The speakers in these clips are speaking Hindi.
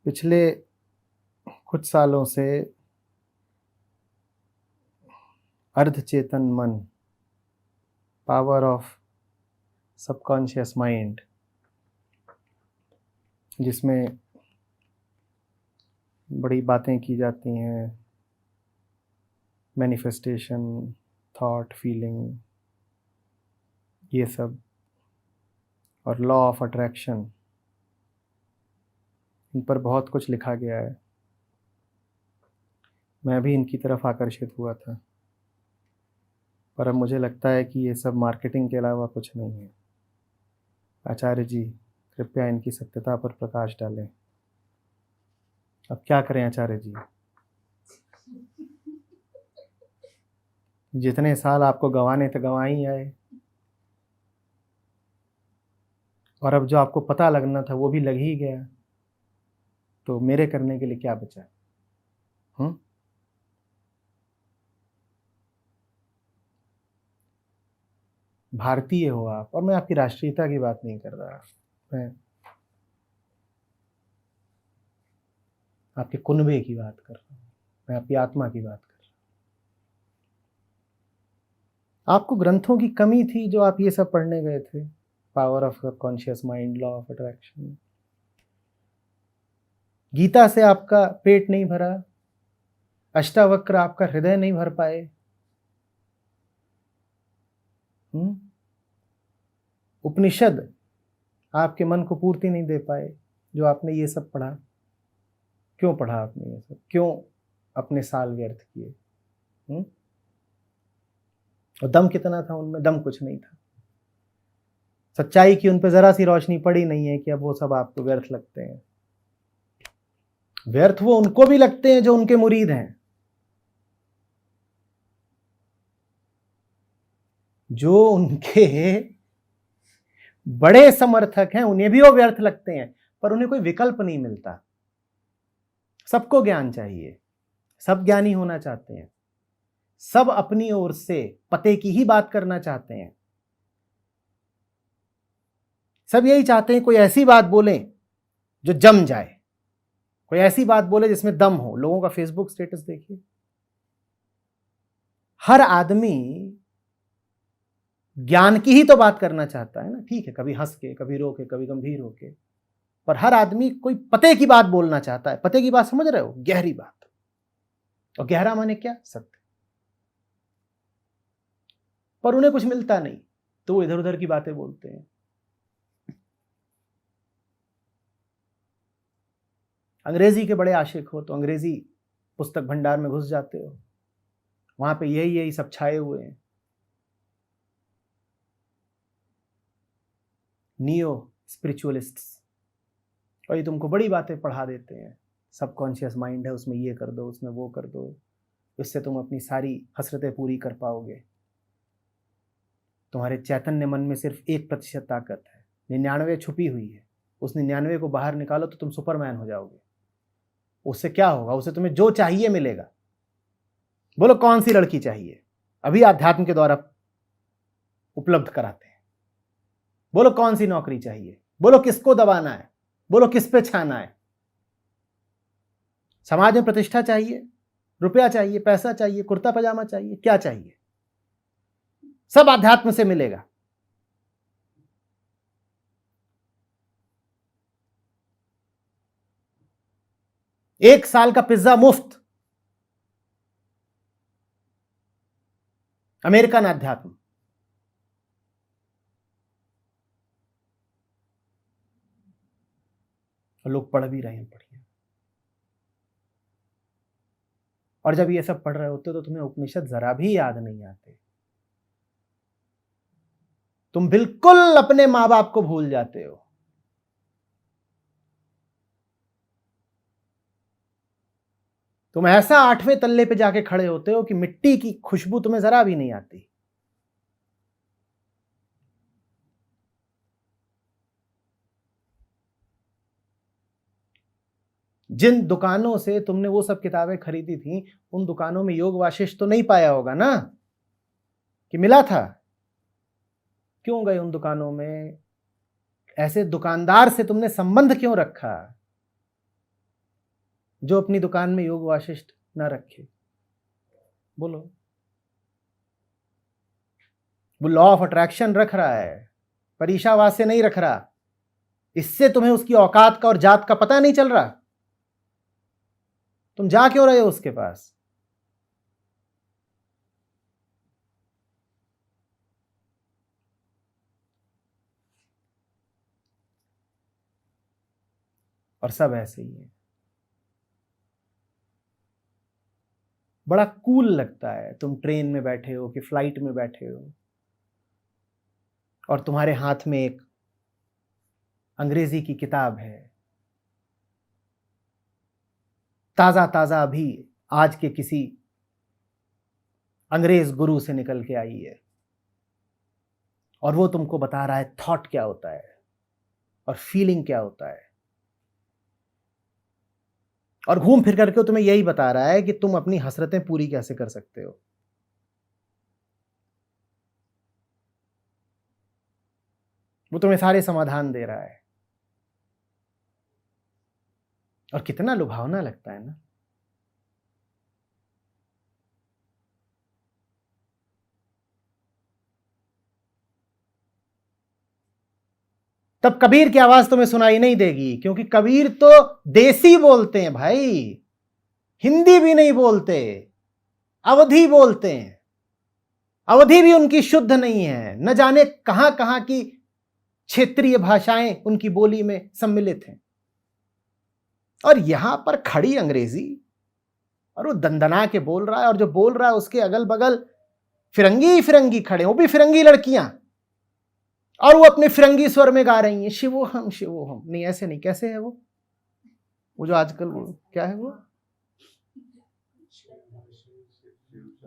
पिछले कुछ सालों से अर्धचेतन मन, पावर ऑफ सबकॉन्शियस माइंड, जिसमें बड़ी बातें की जाती हैं, मैनिफेस्टेशन, थॉट, फीलिंग, ये सब, और लॉ ऑफ अट्रैक्शन, इन पर बहुत कुछ लिखा गया है। मैं भी इनकी तरफ आकर्षित हुआ था, पर अब मुझे लगता है कि ये सब मार्केटिंग के अलावा कुछ नहीं है। आचार्य जी, कृपया इनकी सत्यता पर प्रकाश डालें। अब क्या करें आचार्य जी? जितने साल आपको गंवाने थे गंवा ही आए, और अब जो आपको पता लगना था वो भी लग ही गया, तो मेरे करने के लिए क्या बचा? भारतीय हो आप, और मैं आपकी राष्ट्रीयता की बात नहीं कर रहा, मैं आपके कुनबे की बात कर रहा हूँ, मैं आपकी आत्मा की बात कर रहा हूँ। आपको ग्रंथों की कमी थी जो आप ये सब पढ़ने गए थे, power of subconscious mind, law of attraction. Gita से आपका पेट नहीं भरा, अष्टावक्र आपका हृदय नहीं भर पाए। उपनिषद आपके मन को पूर्ति नहीं दे पाए, जो आपने ये सब पढ़ा। क्यों पढ़ा आपने ये सब? क्यों अपने साल व्यर्थ किए? और दम कितना था उनमें? दम कुछ नहीं था। सच्चाई की उन पे जरा सी रोशनी पड़ी नहीं है कि अब वो सब आपको व्यर्थ लगते हैं। व्यर्थ वो उनको भी लगते हैं जो उनके मुरीद हैं। जो उनके बड़े समर्थक हैं उन्हें भी वो व्यर्थ लगते हैं, पर उन्हें कोई विकल्प नहीं मिलता। सबको ज्ञान चाहिए, सब ज्ञानी होना चाहते हैं, सब अपनी ओर से पते की ही बात करना चाहते हैं। सब यही चाहते हैं कोई ऐसी बात बोले जो जम जाए, कोई ऐसी बात बोले जिसमें दम हो। लोगों का फेसबुक स्टेटस देखिए, हर आदमी ज्ञान की ही तो बात करना चाहता है ना। ठीक है, कभी हंस के, कभी रो के, कभी गंभीर होके, पर हर आदमी कोई पते की बात बोलना चाहता है। पते की बात समझ रहे हो? गहरी बात। और गहरा माने क्या? सत्य। पर उन्हें कुछ मिलता नहीं, तो वो इधर उधर की बातें बोलते हैं। अंग्रेजी के बड़े आशिक हो तो अंग्रेजी पुस्तक भंडार में घुस जाते हो, वहां पे यही यही सब छाए हुए हैं। नियो स्पिरिचुअलिस्ट्स, और ये तुमको बड़ी बातें पढ़ा देते हैं। सबकॉन्शियस माइंड है, उसमें ये कर दो, उसमें वो कर दो, इससे तुम अपनी सारी हसरतें पूरी कर पाओगे। तुम्हारे चैतन्य मन में सिर्फ 1% ताकत है, 99 छुपी हुई है। उस 99 को बाहर निकालो तो तुम सुपरमैन हो जाओगे। उससे क्या होगा? उससे तुम्हें जो चाहिए मिलेगा। बोलो कौन सी लड़की चाहिए? अभी आध्यात्म के द्वारा उपलब्ध कराते हैं। बोलो कौन सी नौकरी चाहिए? बोलो किसको दबाना है? बोलो किस पे छाना है? समाज में प्रतिष्ठा चाहिए, रुपया चाहिए, पैसा चाहिए, कुर्ता पजामा चाहिए, क्या चाहिए? सब आध्यात्म से मिलेगा। एक साल का पिज्जा मुफ्त, अमेरिकन अध्यात्म। लोग पढ़ भी रहे हैं, पढ़िए। और जब ये सब पढ़ रहे होते तो तुम्हें उपनिषद जरा भी याद नहीं आते। तुम बिल्कुल अपने मां बाप को भूल जाते हो। तुम ऐसा 8वें तल्ले पे जाके खड़े होते हो कि मिट्टी की खुशबू तुम्हें जरा भी नहीं आती। जिन दुकानों से तुमने वो सब किताबें खरीदी थी, उन दुकानों में योग वाशिष्ठ तो नहीं पाया होगा ना? कि मिला था? क्यों गए उन दुकानों में? ऐसे दुकानदार से तुमने संबंध क्यों रखा? जो अपनी दुकान में योग वाशिष्ठ ना रखे? बोलो। वो लॉ ऑफ अट्रैक्शन रख रहा है, पर ईशावास से नहीं रख रहा। इससे तुम्हें उसकी औकात का और जात का पता नहीं चल रहा। तुम जा क्यों रहे हो उसके पास? और सब ऐसे ही है। बड़ा कूल लगता है, तुम ट्रेन में बैठे हो कि फ्लाइट में बैठे हो और तुम्हारे हाथ में एक अंग्रेजी की किताब है, ताजा ताजा अभी आज के किसी अंग्रेज गुरु से निकल के आई है, और वो तुमको बता रहा है थॉट क्या होता है और फीलिंग क्या होता है, और घूम फिर करके तुम्हें यही बता रहा है कि तुम अपनी हसरतें पूरी कैसे कर सकते हो। वो तुम्हें सारे समाधान दे रहा है, और कितना लुभावना लगता है ना। तब कबीर की आवाज तुम्हें सुनाई नहीं देगी, क्योंकि कबीर तो देसी बोलते हैं भाई, हिंदी भी नहीं बोलते, अवधी बोलते हैं। अवधी भी उनकी शुद्ध नहीं है, न जाने कहां कहां की क्षेत्रीय भाषाएं उनकी बोली में सम्मिलित हैं। और यहां पर खड़ी अंग्रेजी, और वो दंदना के बोल रहा है, और जो बोल रहा है उसके अगल बगल फिरंगी फिरंगी खड़े, वो भी फिरंगी लड़कियां, और वो अपने फिरंगी स्वर में गा रही हैं शिवोहम शिवोहम। नहीं, ऐसे नहीं। कैसे है वो जो आजकल वो क्या है वो,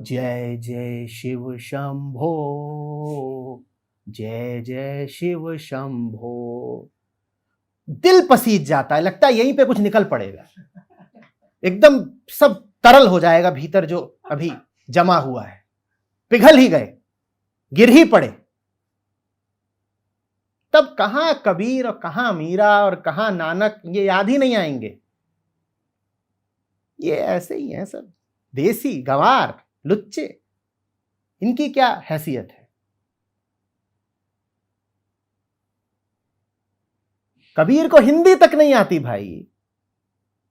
जय जय शिव शंभो, जय जय शिव शंभो। दिल पसीज जाता है, लगता है यहीं पे कुछ निकल पड़ेगा, एकदम सब तरल हो जाएगा भीतर, जो अभी जमा हुआ है पिघल ही गए, गिर ही पड़े। तब कहां कबीर और कहां मीरा और कहां नानक, ये याद ही नहीं आएंगे। ये ऐसे ही हैं सब, देसी गवार लुच्चे, इनकी क्या हैसियत है। कबीर को हिंदी तक नहीं आती भाई,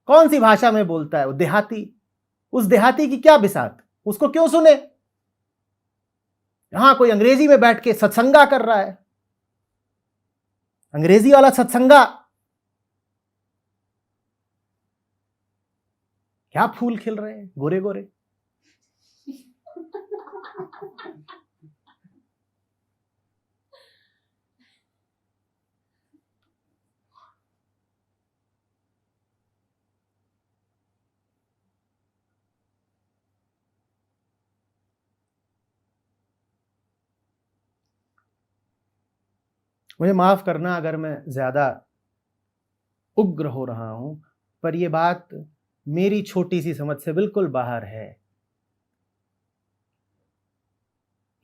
कौन सी भाषा में बोलता है वो देहाती। उस देहाती की क्या बिसात, उसको क्यों सुने। यहां कोई अंग्रेजी में बैठ के सत्संगा कर रहा है, अंग्रेजी वाला सत्संगा। क्या फूल खिल रहे हैं गोरे गोरे। मुझे माफ करना अगर मैं ज्यादा उग्र हो रहा हूं, पर यह बात मेरी छोटी सी समझ से बिल्कुल बाहर है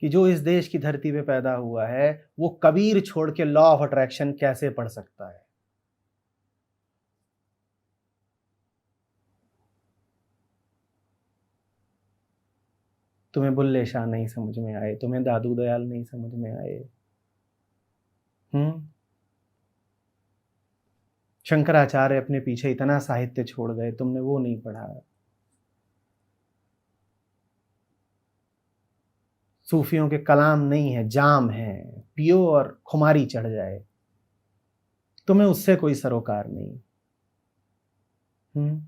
कि जो इस देश की धरती पे पैदा हुआ है वो कबीर छोड़ के लॉ ऑफ अट्रैक्शन कैसे पढ़ सकता है। तुम्हें बुल्ले शाह नहीं समझ में आए, तुम्हें दादू दयाल नहीं समझ में आए, शंकराचार्य अपने पीछे इतना साहित्य छोड़ गए, तुमने वो नहीं पढ़ा। सूफियों के कलाम नहीं है, जाम है, पियो और खुमारी चढ़ जाए, तुम्हें उससे कोई सरोकार नहीं। हम्म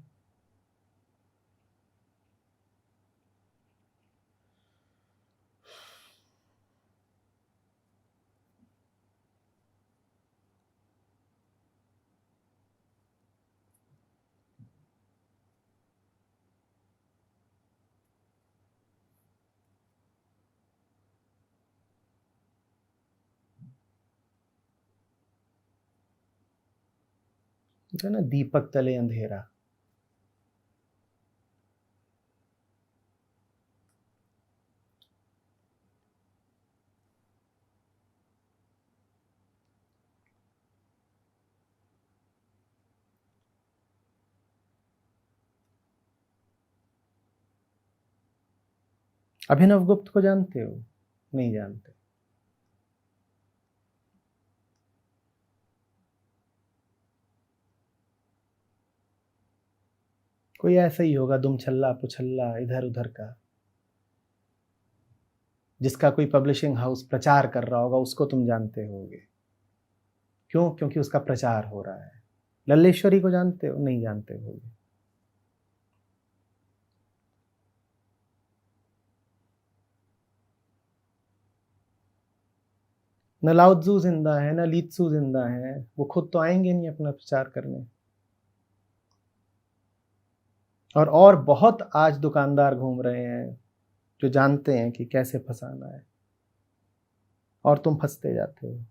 जो ना दीपक तले अंधेरा। अभिनव गुप्त को जानते हो? नहीं जानते। कोई ऐसा ही होगा दुमछल्ला पुछल्ला इधर उधर का, जिसका कोई पब्लिशिंग हाउस प्रचार कर रहा होगा, उसको तुम जानते होगे। क्यों? क्योंकि उसका प्रचार हो रहा है। लल्लेश्वरी को जानते हो? नहीं जानते होगे। न लाओत्जू जिंदा है, न लीत्सु जिंदा है, वो खुद तो आएंगे नहीं अपना प्रचार करने। और बहुत आज दुकानदार घूम रहे हैं जो जानते हैं कि कैसे फंसाना है, और तुम फंसते जाते हो।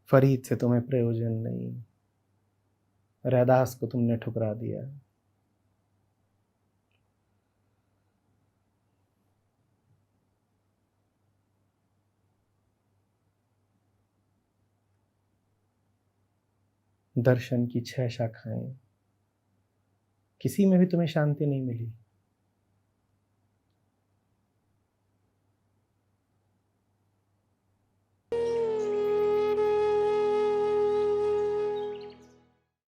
फरीद से तुम्हें प्रयोजन नहीं, रैदास को तुमने ठुकरा दिया। दर्शन की 6 शाखाएं, किसी में भी तुम्हें शांति नहीं मिली।